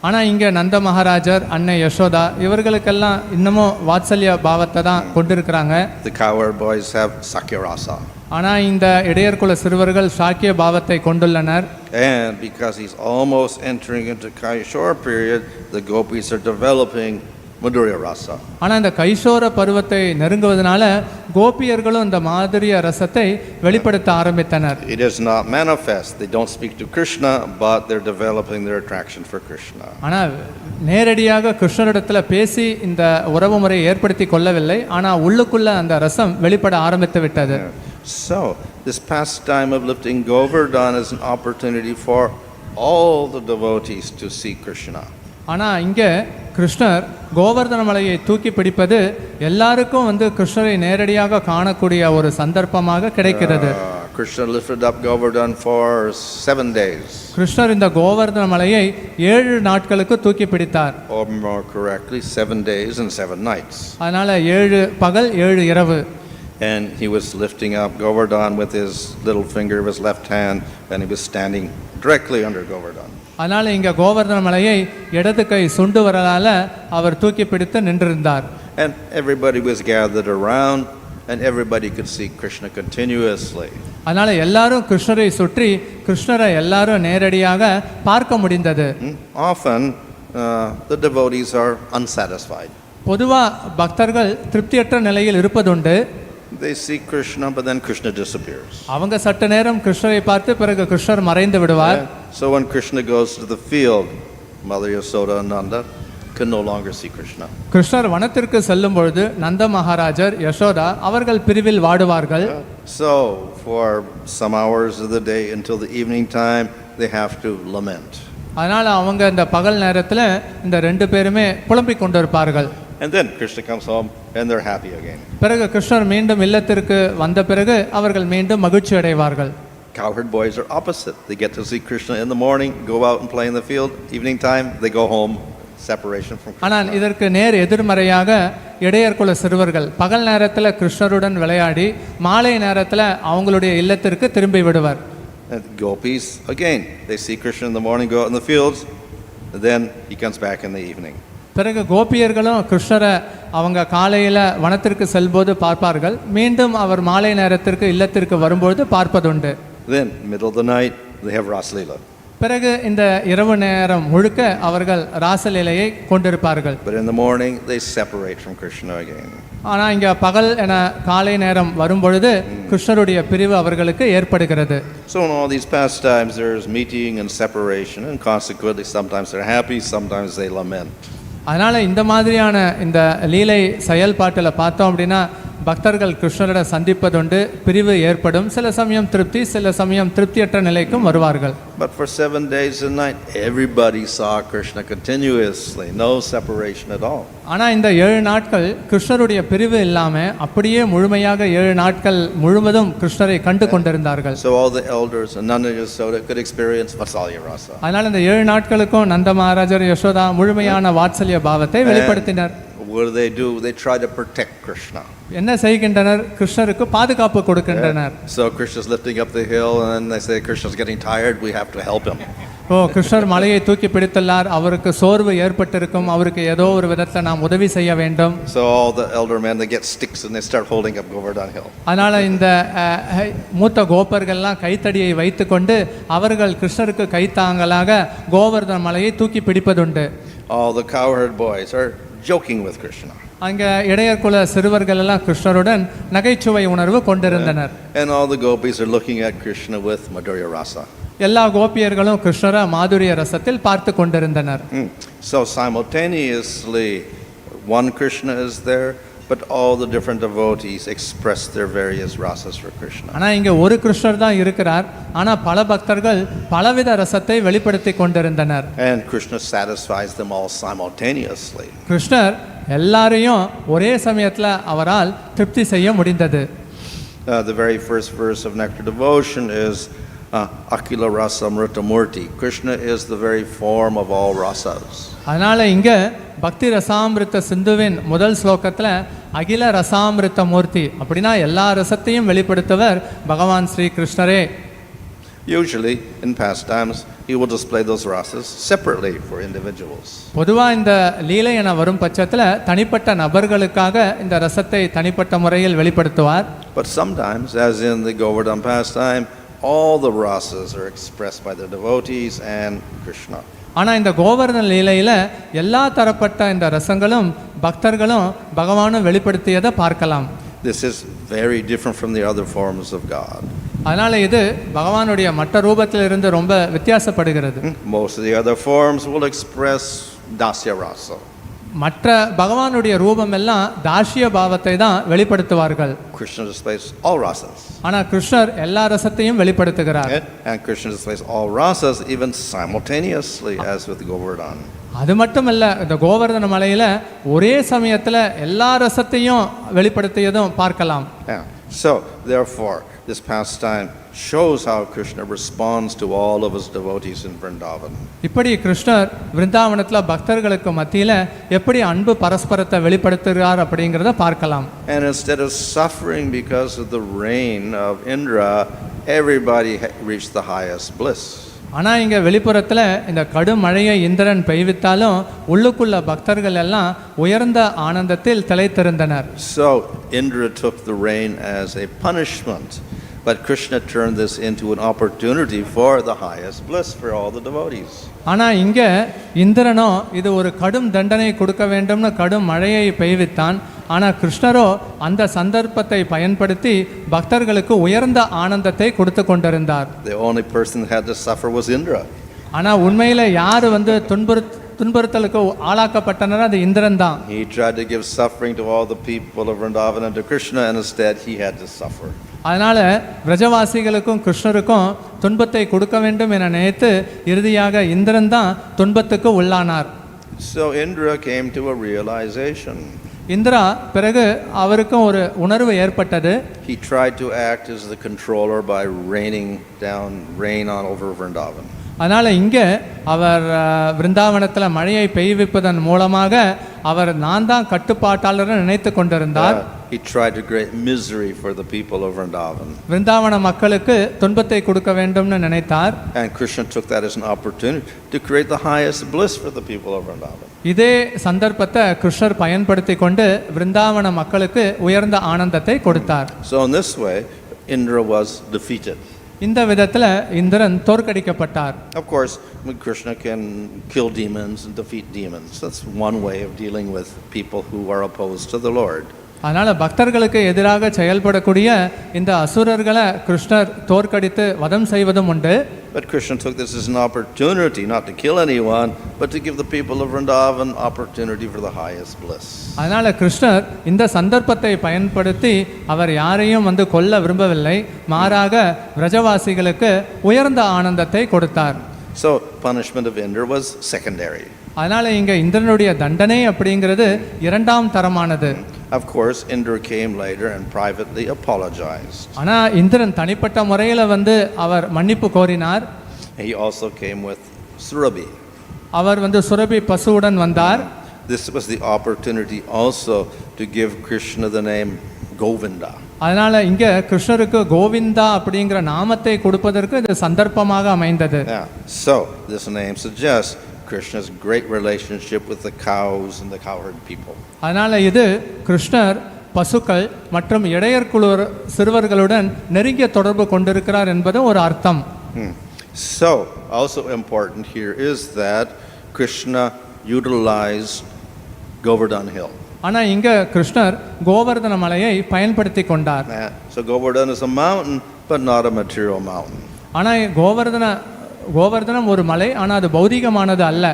ஆனால் இங்கே நந்த மகாராஜர் அன்னை யசோதா இவர்களுக்கெல்லாம் இன்னமும் வாத்சல்ய பாவத்தை தான் கொண்டிருக்கிறாங்க. The cowherd boys have Sakya Rasa. ஆனால் இந்த இடையர்குல சிறுவர்கள் சாக்கிய பாவத்தை கொண்டுள்ளனர். And because he's almost entering into Kaishora period, the gopis are developing Madhurya Rasa. ஆனால் இந்த கைஷோர பருவத்தை நெருங்குவதனால கோபியர்களும் இந்த மாதுரிய ரசத்தை வெளிப்படுத்த ஆரம்பித்தனர். It is not manifest. They don't speak to Krishna, but they're developing their attraction for Krishna. ஆனால் நேரடியாக கிருஷ்ணரிடத்தில் பேசி இந்த உறவு முறையை ஏற்படுத்தி கொள்ளவில்லை. ஆனால் உள்ளுக்குள்ள அந்த ரசம் வெளிப்பட ஆரம்பித்து விட்டது. So this pastime of lifting Govardhan is an opportunity for all the devotees to see Krishna. ஆனால் இங்கே கிருஷ்ணர் கோவர்தன மலையை தூக்கி பிடிப்பது எல்லாருக்கும் கிருஷ்ணரை நேரடியாக காணக்கூடிய ஒரு சந்தர்ப்பமாக கிடைக்கிறது. Krishna lifted up Govardhan for 7 days. கிருஷ்ணர் இந்த கோவர்தன மலையை 7 நாட்களுக்கு தூக்கி பிடித்தார். Or more correctly 7 days and 7 nights. அதனால 7 பகல் 7 இரவு. And he was lifting up Govardhan with his little finger of his left hand, and he was standing directly under Govardhan. அதனால இங்க கோவர்தன மலையை இடது கை சுண்டு வரலால அவர் தூக்கி பிடித்து நின்றிருந்தார். And everybody was gathered around and everybody could see Krishna continuously. அதனால எல்லாரும் கிருஷ்ணரை சுற்றி கிருஷ்ணரை எல்லாரும் நேரடியாக பார்க்க முடிந்தது. Often the devotees are unsatisfied. பொதுவா பக்தர்கள் திருப்தியற்ற நிலையில் இருப்பதுண்டு. They see Krishna, but then Krishna disappears. அவங்க சற்று நேரம் கிருஷ்ணரை பார்த்து பிறகு கிருஷ்ணர் மறைந்து விடுவார். So when Krishna goes to the field, Mother Yasoda and Nanda could no longer see Krishna. கிருஷ்ணர் வனத்திற்கு செல்லும் பொழுது நந்த மகாராஜர் யசோதா அவர்கள் பிரிவில் வாடுவார்கள். So for some hours of the day until the evening time they have to lament. அதனால அவங்க இந்த பகல் நேரத்துல இந்த ரெண்டு பேருமே புலம்பிக் கொண்டிருப்பார்கள். And then Krishna comes home and they're happy again. பிறகு கிருஷ்ணர் மீண்டும் இல்லத்திற்கு வந்த பிறகு அவர்கள் மீண்டும் மகிழ்ச்சி அடைவார்கள். Cowherd boys are opposite. They get to see Krishna in the morning, go out and play in the field. Evening time they go home. Separation from Krishna. ஆனால் இதற்கு நேர் எதிர்மறையாக இடையர் குல சிறுவர்கள் பகல் நேரத்துல கிருஷ்ணருடன் விளையாடி மாலை நேரத்துல அவங்களுடைய இல்லத்திற்கு திரும்பி விடுவார். And gopis again, they see Krishna in the morning, go out in the fields, and then he comes back in the evening. பிறகு கோபியர்களும் கிருஷ்ணரை அவங்க காலையில வனத்திற்கு செல்லும்போது பார்ப்பார்கள், மீண்டும் அவர் மாலை நேரத்திற்கு இல்லத்திற்கு வரும்போது பார்ப்பதுண்டு. Then middle of the night they have Raslila. பிறகு இந்த இரவு நேரம் முழுக்க அவர்கள் ராசலீலையை கொண்டிருப்பார்கள். But in the morning they separate from Krishna again. ஆனா இங்க பகல் என காலை நேரம் வரும் பொழுது கிருஷ்ணருடைய பிரிவு அவர்களுக்கு ஏற்படுகிறது. So in all these pastimes there is meeting and separation, and consequently sometimes they're happy, sometimes they lament. அதனால இந்த மாதிரியான இந்த லீலை செயல்பாட்டில் பார்த்தோம் அப்படின்னா பக்தர்கள் கிருஷ்ணரை சந்திப்பதுண்டு, பிரிவு ஏற்படும், சில சமயம் திருப்தி, சில சமயம் திருப்தியற்ற நிலைக்கும் வருவார்கள். But for 7 days and night everybody saw Krishna continuously, no separation at all. ஆனா இந்த 7 நாட்கள் கிருஷ்ணருடைய பிரிவு இல்லாம அப்படியே முழுமையாக 7 நாட்கள் முழுவதும் கிருஷ்ணரை கண்டு கொண்டிருந்தார்கள். So all the elders and Nanda Yasoda could experience Vatsalya rasa. அதனால இந்த 7 நாட்களுக்கும் நந்த மகாராஜர் யசோதா முழுமையான வாத்சல்ய பாவத்தை வெளிப்படுத்தினர். What do? They try to protect Krishna. என்ன செய்கின்றனர்? கிருஷ்ணருக்கு பாதுகாப்பு கொடுக்கின்றனர். So Krishna's lifting up the hill and they say Krishna's getting tired, we have to help him. கிருஷ்ணர் மலையை தூக்கி பிடித்துள்ளார், அவருக்கு சோர்வு ஏற்பட்டிருக்கும், அவருக்கு ஏதோ ஒரு விதத்தில் நாம் உதவி செய்ய வேண்டும். So all the elder men, they get sticks and they start holding up Govardhan hill. அதனால இந்த மூத்த கோப்பர்கள்லாம் கைத்தடியை வைத்துக்கொண்டு அவர்கள் கிருஷ்ணருக்கு கைத்தாங்கலாக கோவர்தன் மலையை தூக்கி பிடிப்பதுண்டு. All the cowherd boys are joking with Krishna. அங்க இடையர் குல சிறுவர்கள் எல்லாம் கிருஷ்ணருடன் நகைச்சுவை உணர்வு கொண்டிருந்தனர். And all the gopis are looking at Krishna with Madhurya rasa. எல்லா கோபியர்களும் கிருஷ்ணரை மாதுரிய ரசத்தில் பார்த்து கொண்டிருந்தனர். So simultaneously one Krishna is there, but all the different devotees express their various rasas for Krishna. ஆனா இங்க ஒரு கிருஷ்ணர் தான் இருக்கிறார், ஆனா பல பக்தர்கள் பலவித ரசத்தை வெளிப்படுத்தி கொண்டிருந்தனர். And Krishna satisfies them all simultaneously. கிருஷ்ணர் எல்லாரையும் ஒரே சமயத்துல அவரால் திருப்தி செய்ய முடிந்தது. The very first verse of Nectar Devotion is Akila Rasa Amrita Murti. Krishna is the very form of all rasas. அதனால இங்க பக்தி ரசாமிருத்த சிந்துவின் முதல் ஸ்லோகத்துல அகில ரசாமிருத்த மூர்த்தி அப்படின்னா எல்லா ரசத்தையும் வெளிப்படுத்துவர் பகவான் ஸ்ரீ கிருஷ்ணரே. Usually in pastimes he will display those rasas separately for individuals. பொதுவா இந்த லீலை என வரும் பட்சத்துல தனிப்பட்ட நபர்களுக்காக இந்த ரசத்தை தனிப்பட்ட முறையில் வெளிப்படுத்துவார். But sometimes, as in the Govardhan pastime, all the rasas are expressed by the devotees and Krishna. ஆனா இந்த கோவர்தன் லீலையில எல்லா தரப்பட்ட இந்த ரசங்களும் பக்தர்களும் பகவானும் வெளிப்படுத்தியதை பார்க்கலாம். This is very different from the other forms of God. அதனால இது பகவானுடைய மற்ற ரூபத்திலிருந்து ரொம்ப வித்தியாசப்படுகிறது. Most of the other forms will express dasya rasa. மற்ற பகவானுடைய ரூபம் எல்லாம் தாஷ்ய பாவத்தை தான் வெளிப்படுத்துவார்கள். Krishna displays all rasas. ஆனா கிருஷ்ணர் எல்லா ரசத்தையும் வெளிப்படுத்துகிறார். And Krishna displays all rasas even simultaneously as with Govardhan. அது மட்டுமல்ல, இந்த கோவர்தன மலையில ஒரே சமயத்துல எல்லா ரசத்தையும் வெளிப்படுத்தியதும் பார்க்கலாம். So therefore this pastime shows how Krishna responds to all of his devotees in Vrindavan. இப்படி கிருஷ்ணர் விருந்தாவனத்துல பக்தர்களுக்கு மத்தியில எப்படி அன்பு பரஸ்பரத்தை வெளிப்படுத்துகிறார் அப்படிங்கறத பார்க்கலாம். And instead of suffering because of the reign of Indra, everybody reached the highest bliss. ஆனா இங்க வெளிப்புறத்துல இந்த கடும் மழையை இந்திரன் பெய்வித்தாலும் உள்ளுக்குள்ள பக்தர்கள் எல்லாம் உயர்ந்த ஆனந்தத்தில் திளைத்திருந்தனர். So Indra took the rain as a punishment, but Krishna turned this into an opportunity for the highest bliss for all the devotees. ஆனா இங்க இந்திரனோ இது ஒரு கடும் தண்டனை கொடுக்க வேண்டும்னு கடும் மழையை பெய்வித்தான். ஆனா கிருஷ்ணரோ அந்த சந்தர்ப்பத்தை பயன்படுத்தி பக்தர்களுக்கு உயர்ந்த ஆனந்தத்தை கொடுத்து கொண்டிருந்தார். The only person who had to suffer was Indra. ஆனா உண்மையில யாரு துன்புறுத்தலுக்கு ஆளாக்கப்பட்டனர் அது இந்திரன் தான். He tried to give suffering to all the people of Vrindavan and to Krishna, and instead he had to suffer. அதனால் பிரஜவாசிகளுக்கும் கிருஷ்ணருக்கும் துன்பத்தை கொடுக்க வேண்டும் என நினைத்து இறுதியாக இந்திரன் தான் துன்பத்துக்கு உள்ளானார். So Indra came to a realization. Indira பிறகு அவருக்கும் ஒரு உணர்வு ஏற்பட்டது. He tried to act as the controller by raining down rain on over Vrindavan. அதனால் இங்கே அவர் விருந்தாவனத்தில் மழையை பெய்விப்பதன் மூலமாக அவர் நான் தான் கட்டுப்பாட்டாளர் நினைத்து கொண்டிருந்தார். He tried to create misery for the people of Vrindavan. விருந்தாவன மக்களுக்கு துன்பத்தை கொடுக்க வேண்டும்னு நினைத்தார். And Krishna took that as an opportunity to create the highest bliss for the people of Vrindavan. இதே சந்தர்ப்பத்தை கிருஷ்ணர் பயன்படுத்தி கொண்டு விருந்தாவன மக்களுக்கு உயர்ந்த ஆனந்தத்தை கொடுத்தார். So in this way Indra was defeated. இந்த விதத்தில் Indiran தோற்கடிக்கப்பட்டார். Of course, Krishna can kill demons and defeat demons. That's one way of dealing with people who are opposed to the Lord. அதனால் பக்தர்களுக்கு எதிராக செயல்படக்கூடிய இந்த அசுரர்களை கிருஷ்ணர் தோற்கடித்து வதம் செய்வதும் உண்டு. But Krishna took this as an opportunity not to kill anyone, but to give the people of Vrindavan opportunity for the highest bliss. அதனால் கிருஷ்ணர் இந்த சந்தர்ப்பத்தை பயன்படுத்தி அவர் யாரையும் கொல்ல விரும்பவில்லை, மாறாக பிரஜவாசிகளுக்கு உயர்ந்த ஆனந்தத்தை கொடுத்தார். So punishment of Indra was secondary. அதனால் இங்கே இந்திரனுடைய தண்டனை அப்படிங்கிறது இரண்டாம் தரமானது. Of course, Indra came later and privately apologized. ஆனால் இந்திரன் தனிப்பட்ட முறையில் அவர் மன்னிப்பு கோரினார். He also came with Surabhi. அவர் சுரபி பசுவுடன் வந்தார். This was the opportunity also to give Krishna the name Govinda. அதனால் இங்கே கிருஷ்ணருக்கு கோவிந்தா அப்படிங்கிற நாமத்தை கொடுப்பதற்கு இது சந்தர்ப்பமாக அமைந்தது. So this name suggests Krishna's great relationship with the cows and the cowherd people. அதனால் இது கிருஷ்ணர் பசுக்கள் மற்றும் இடையர் குழு சிறுவர்களுடன் நெருங்கிய தொடர்பு கொண்டிருக்கிறார் என்பது ஒரு அர்த்தம். So also important here is that Krishna utilized Govardhan hill. ஆனால் இங்கே கிருஷ்ணர் கோவர்தன மலையை பயன்படுத்தி கொண்டார். So Govardhan is a mountain but not a material mountain. ஆனால் கோவர்தனம் ஒரு மலை, ஆனால் அது பௌதிகமானது அல்ல.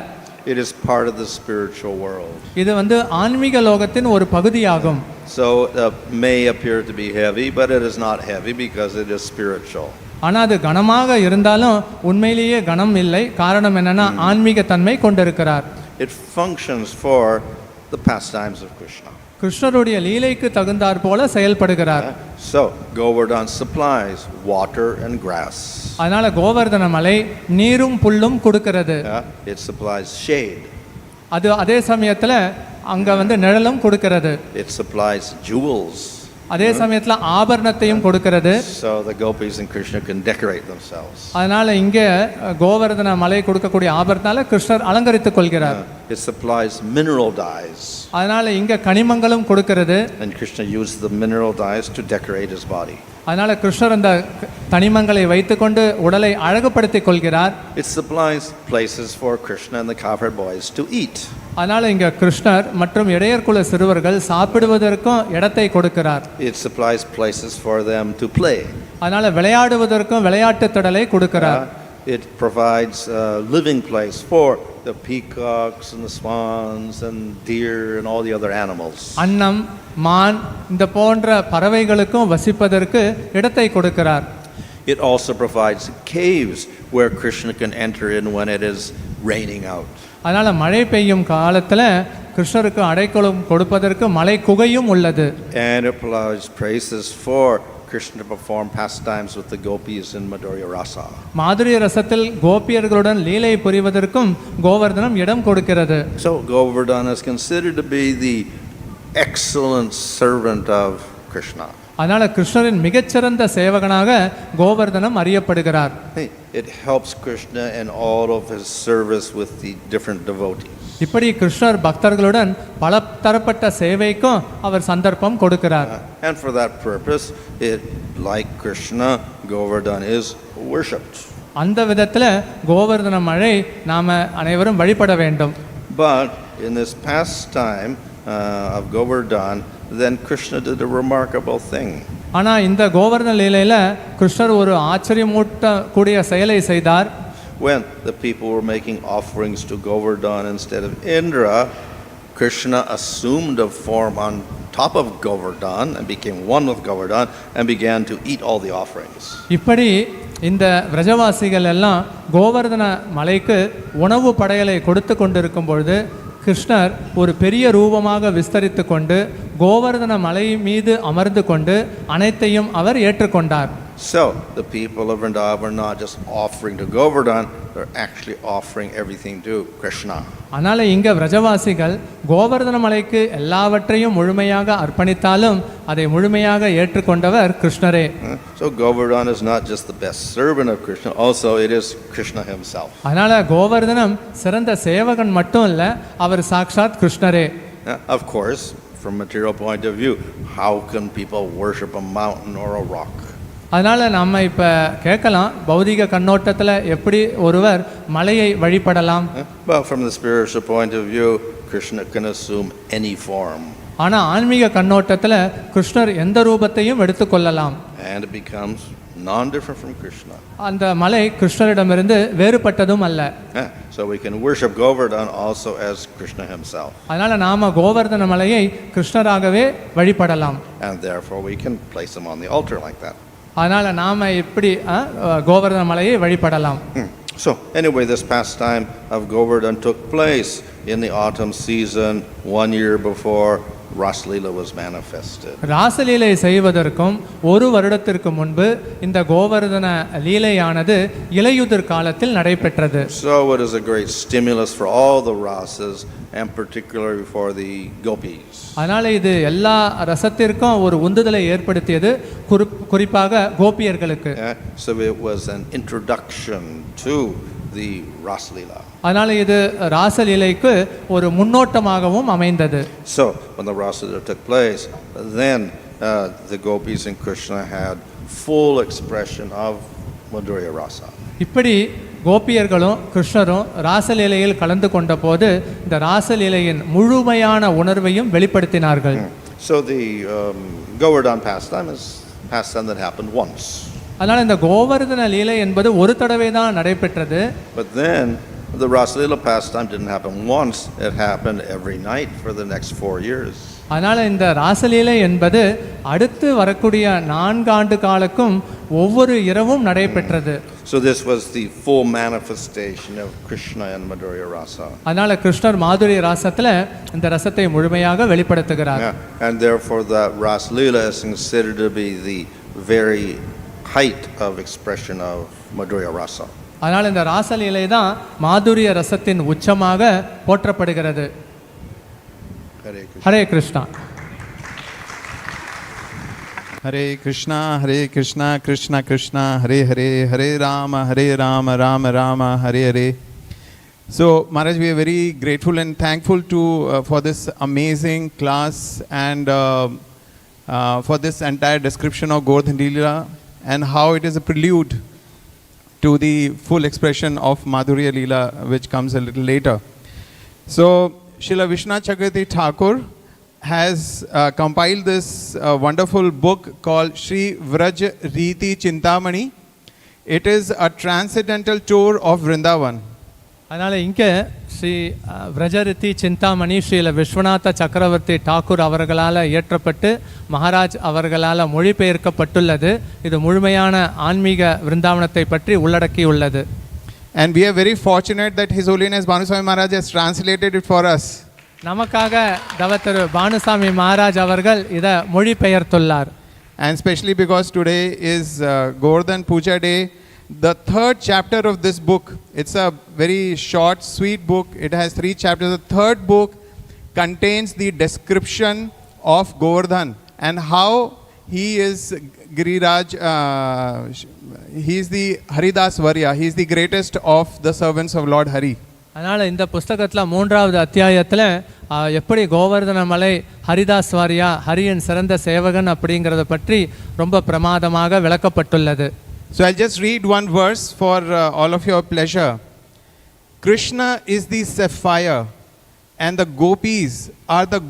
It is part of the spiritual world. இது ஆன்மீக லோகத்தின் ஒரு பகுதியாகும். So it may appear to be heavy, but it is not heavy because it is spiritual. ஆனால் அது கனமாக இருந்தாலும் உண்மையிலேயே கனம் இல்லை. காரணம் என்னன்னா ஆன்மீக தன்மை கொண்டிருக்கிறார். It functions for the pastimes of Krishna. கிருஷ்ணருடைய லீலைக்கு தகுந்தாற் போல செயல்படுகிறார். So Govardhan supplies water and grass. அதனால கோவர்தன மலை நீரும் புல்லும் கொடுக்கிறது. It supplies shade. அது அதே சமயத்துல அங்க நிழலும் கொடுக்கிறது. It supplies jewels. அதே சமயத்துல ஆபரணத்தையும் கொடுக்கிறது. So the gopis and Krishna can decorate themselves. அதனால இங்க கோவர்தன மலை கொடுக்கக்கூடிய ஆபரணத்தால கிருஷ்ணர் அலங்கரித்துக் கொள்கிறார். It supplies mineral dyes. அதனால இங்க கனிமங்களும் கொடுக்கிறது. And Krishna used the mineral dyes to decorate his body. அதனால கிருஷ்ணர் அந்த தனிமங்களை வைத்துக்கொண்டு உடலை அழகுபடுத்திக் கொள்கிறார். It supplies places for Krishna and the cowherd boys to eat. அதனால இங்க கிருஷ்ணர் மற்றும் இடையர் குல சிறுவர்கள் சாப்பிடுவதற்கும் இடத்தை கொடுக்கிறார். It supplies places for them to play. அதனால விளையாடுவதற்கும் விளையாட்டு திடலை கொடுக்கிறார். It provides a living place for the peacocks and the swans and deer and all the other animals. அன்னம், மான் இந்த போன்ற பறவைகளுக்கும் வசிப்பதற்கு இடத்தை கொடுக்கிறார். It also provides caves where Krishna can enter in when it is raining out. அதனால மழை பெய்யும் காலத்துல கிருஷ்ணருக்கு அடைக்கலம் கொடுப்பதற்கு மலை குகையும் உள்ளது. And it provides places for Krishna to perform pastimes with the gopis in Madhurya Rasa. மாதுரிய ரசத்தில் கோபியர்களுடன் லீலை புரிவதற்கும் கோவர்தனம் இடம் கொடுக்கிறது. So Govardhan is considered to be the excellent servant of Krishna. அதனால கிருஷ்ணரின் மிகச்சிறந்த சேவகனாக கோவர்தனம் அறியப்படுகிறார். It helps Krishna in all of his service with the different devotees. இப்படி கிருஷ்ணர் பக்தர்களுடன் பல தரப்பட்ட சேவைக்கும் அவர் சந்தர்ப்பம் கொடுக்கிறார். And for that purpose, like Krishna, Govardhan is worshipped. அந்த விதத்துல கோவர்தன மழை நாம அனைவரும் வழிபட வேண்டும். But in this pastime of Govardhan, then Krishna did a remarkable thing. ஆனா இந்த கோவர்தன லீலையில கிருஷ்ணர் ஒரு ஆச்சரியமூட்ட கூடிய செயலை செய்தார். when the people were making offerings to Govardhan instead of Indra, Krishna assumed a form on top of Govardhan and became one with Govardhan and began to eat all the offerings. இப்படி இந்த விரஜவாசிகள் எல்லாம் கோவர்தன மலைக்கு உணவு படையலை கொடுத்து கொண்டிருக்கும் பொழுது கிருஷ்ணர் ஒரு பெரிய ரூபமாக விஸ்தரித்து கொண்டு கோவர்தன மலை மீது அமர்ந்து கொண்டு அனைத்தையும் அவர் ஏற்றுக்கொண்டார். So the people of Vrindavan were not just offering to Govardhan, they're actually offering everything to Krishna. அதனால இங்க விரஜவாசிகள் கோவர்தன மலைக்கு எல்லாவற்றையும் முழுமையாக அர்ப்பணித்தாலும் அதை முழுமையாக ஏற்றுக்கொண்டவர் கிருஷ்ணரே. So Govardhan is not just the best servant of Krishna, also it is Krishna himself. அதனால கோவர்தனம் சிறந்த சேவகன் மட்டும் இல்ல, அவர் சாக்ஷாத் கிருஷ்ணரே. Of course, from material point of view, how can people worship a mountain or a rock? அதனால நம்ம இப்ப கேட்கலாம், பௌதிக கண்ணோட்டத்தில் எப்படி ஒருவர் மலையை வழிபடலாம்? But from the spiritual point of view, Krishna can assume any form. ஆனா ஆன்மீக கண்ணோட்டத்தில் கிருஷ்ணர் எந்த ரூபத்தையும் எடுத்துக்கொள்ளலாம். And it becomes non-different from Krishna. அந்த மலை கிருஷ்ணரிடமிருந்து வேறுபட்டதும் அல்ல. So we can worship Govardhan also as Krishna himself. அதனால நாம கோவர்தன மலையை கிருஷ்ணராகவே வழிபடலாம். And therefore we can place him on the altar like that. அதனால நாம இப்படி கோவர்தன மலையை வழிபடலாம். So anyway, this pastime of Govardhan took place in the autumn season 1 year before Raslila was manifested. ராசலீலை செய்வதற்கும் ஒரு வருடத்திற்கு முன்பு இந்த கோவர்தன லீலையானது இலையுதிர் காலத்தில் நடைபெற்றது. So it is a great stimulus for all the rasas and particularly for the gopis. அதனால இது எல்லா ரசத்திற்கும் ஒரு உந்துதலை ஏற்படுத்தியது, குறிப்பாக கோபியர்களுக்கு. So it was an introduction to the Raslila. அதனால இது ராசலீலைக்கு ஒரு முன்னோட்டமாகவும் அமைந்தது. So when the Raslila took place, then the gopis and Krishna had full expression of Madhurya Rasa. இப்படி கோபியர்களும் கிருஷ்ணரும் ராசலீலையில் கலந்து கொண்ட போது இந்த ராசலீலையின் முழுமையான உணர்வையும் வெளிப்படுத்தினார்கள். So the Govardhan pastime is pastime that happened once. அதனால இந்த கோவர்தன லீலை என்பது ஒரு தடவை தான் நடைபெற்றது. But then the Raslila pastime didn't happen once, it happened every night for the next 4 years. அதனால இந்த ராசலீலை என்பது அடுத்து வரக்கூடிய 4 ஆண்டு காலக்கும் ஒவ்வொரு இரவும் நடைபெற்றது. So this was the full manifestation of Krishna and Madhurya Rasa. அதனால கிருஷ்ணர் மாதுரிய ராசத்துல இந்த ரசத்தை முழுமையாக வெளிப்படுத்துகிறார். And therefore the Raslila is considered to be the very height of expression of Madhurya Rasa. அதனால இந்த ராசலீலை தான் மாதுரிய ரசத்தின் உச்சமாக போற்றப்படுகிறது. Hare Krishna. Hare Krishna, Krishna Krishna, Hare Hare, Hare Rama, Rama Rama, Hare Hare. So Maharaj, we are very grateful and thankful to for this amazing class and for this entire description of Govardhan Leela and how it is a prelude to the full expression of Madhurya Leela, which comes a little later. So Srila Vishwanath Chakravarti Thakur has compiled this wonderful book called Shri Vraj Riti Chintamani. It is a transcendental tour of Vrindavan. அதனால இங்கே ஸ்ரீ விரஜரித்தி சிந்தாமணி ஸ்ரீல விஸ்வநாத சக்கரவர்த்தி டாக்கூர் அவர்களால் இயற்றப்பட்டு மகாராஜ் அவர்களால் மொழிபெயர்க்கப்பட்டுள்ளது. இது முழுமையான ஆன்மீக விருந்தாவனத்தை பற்றி உள்ளடக்கியுள்ளது. And we are very fortunate that His Holiness Bhanuswami Maharaj has translated it for us. நமக்காக தவத்திரு பானுசாமி மகாராஜ் அவர்கள் இதை மொழிபெயர்த்துள்ளார். And especially because today is Govardhan Puja Day, the 3rd chapter of this book, it's a very short, sweet book. It has 3 chapters. The 3rd book contains the description of Govardhan and how he is Giriraj, he is the Haridas Varya, he is the greatest of the servants of Lord Hari. அதனால் இந்த புஸ்தகத்தில் 3வது அத்தியாயத்தில் எப்படி கோவர்தன மலை ஹரிதாஸ் வாரியா ஹரியின் சிறந்த சேவகன் அப்படிங்கிறத பற்றி ரொம்ப பிரமாதமாக விளக்கப்பட்டுள்ளது. So I'll just read one verse for all of your pleasure. Krishna is the sapphire and the gopis are the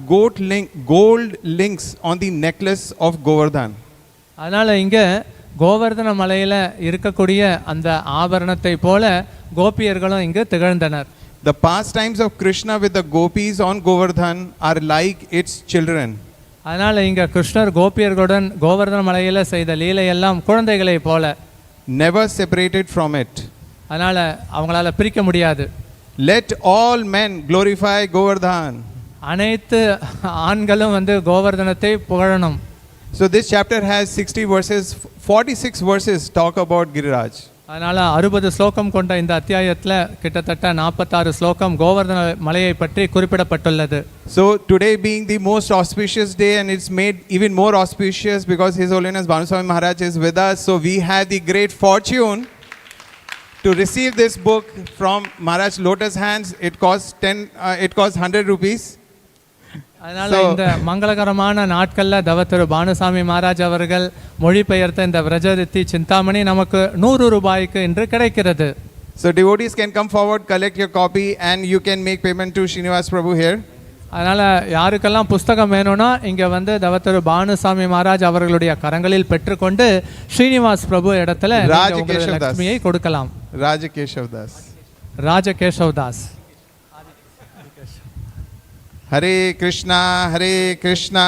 gold links on the necklace of Govardhan. அதனால் இங்கே கோவர்தன மலையில் இருக்கக்கூடிய அந்த ஆபரணத்தை போல கோபியர்களும் இங்கு திகழ்ந்தனர். The pastimes of Krishna with the gopis on Govardhan are like its children. அதனால் இங்கே கிருஷ்ணர் கோபியர்களுடன் கோவர்தன மலையில் செய்த லீலையெல்லாம் குழந்தைகளை போல, never separated from it. அதனால் அவங்களால பிரிக்க முடியாது. Let all men glorify Govardhan. அனைத்து ஆண்களும் வந்து கோவர்தனத்தை புகழணும். So this chapter has 60 verses, 46 verses talk about Giriraj. அதனால் 60 ஸ்லோகம் கொண்ட இந்த அத்தியாயத்தில் கிட்டத்தட்ட 46 ஸ்லோகம் கோவர்தன மலையை பற்றி குறிப்பிடப்பட்டுள்ளது. So today being the most auspicious day, and it's made even more auspicious because His Holiness Bhanuswami Maharaj is with us. So we have the great fortune to receive this book from Maharaj Lotus hands. It costs 100 rupees. அதனால் இந்த மங்களகரமான நாட்களில் தவத்திரு பானுசாமி மகாராஜ் அவர்கள் மொழிபெயர்த்த இந்த விரஜரித்தி சிந்தாமணி நமக்கு 100 ரூபாய்க்கு இன்று கிடைக்கிறது. So devotees can come forward, collect your copy, and you can make payment to Srinivas Prabhu here. அதனால் யாருக்கெல்லாம் புஸ்தகம் வேணும்னா இங்கே வந்து தவத்திரு பானுசாமி மகாராஜ் அவர்களுடைய கரங்களில் பெற்றுக்கொண்டு ஸ்ரீனிவாஸ் பிரபு இடத்துல லட்சுமியை கொடுக்கலாம். ராஜகேஷவ் Das. Hare Krishna Krishna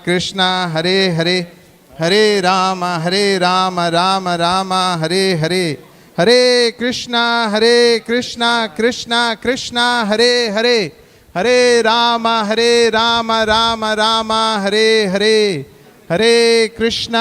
Krishna Hare Hare, Hare Rama Rama Rama Hare Hare, Hare Krishna Krishna Krishna Hare Hare, Hare Rama Rama Rama Hare Hare, Hare Krishna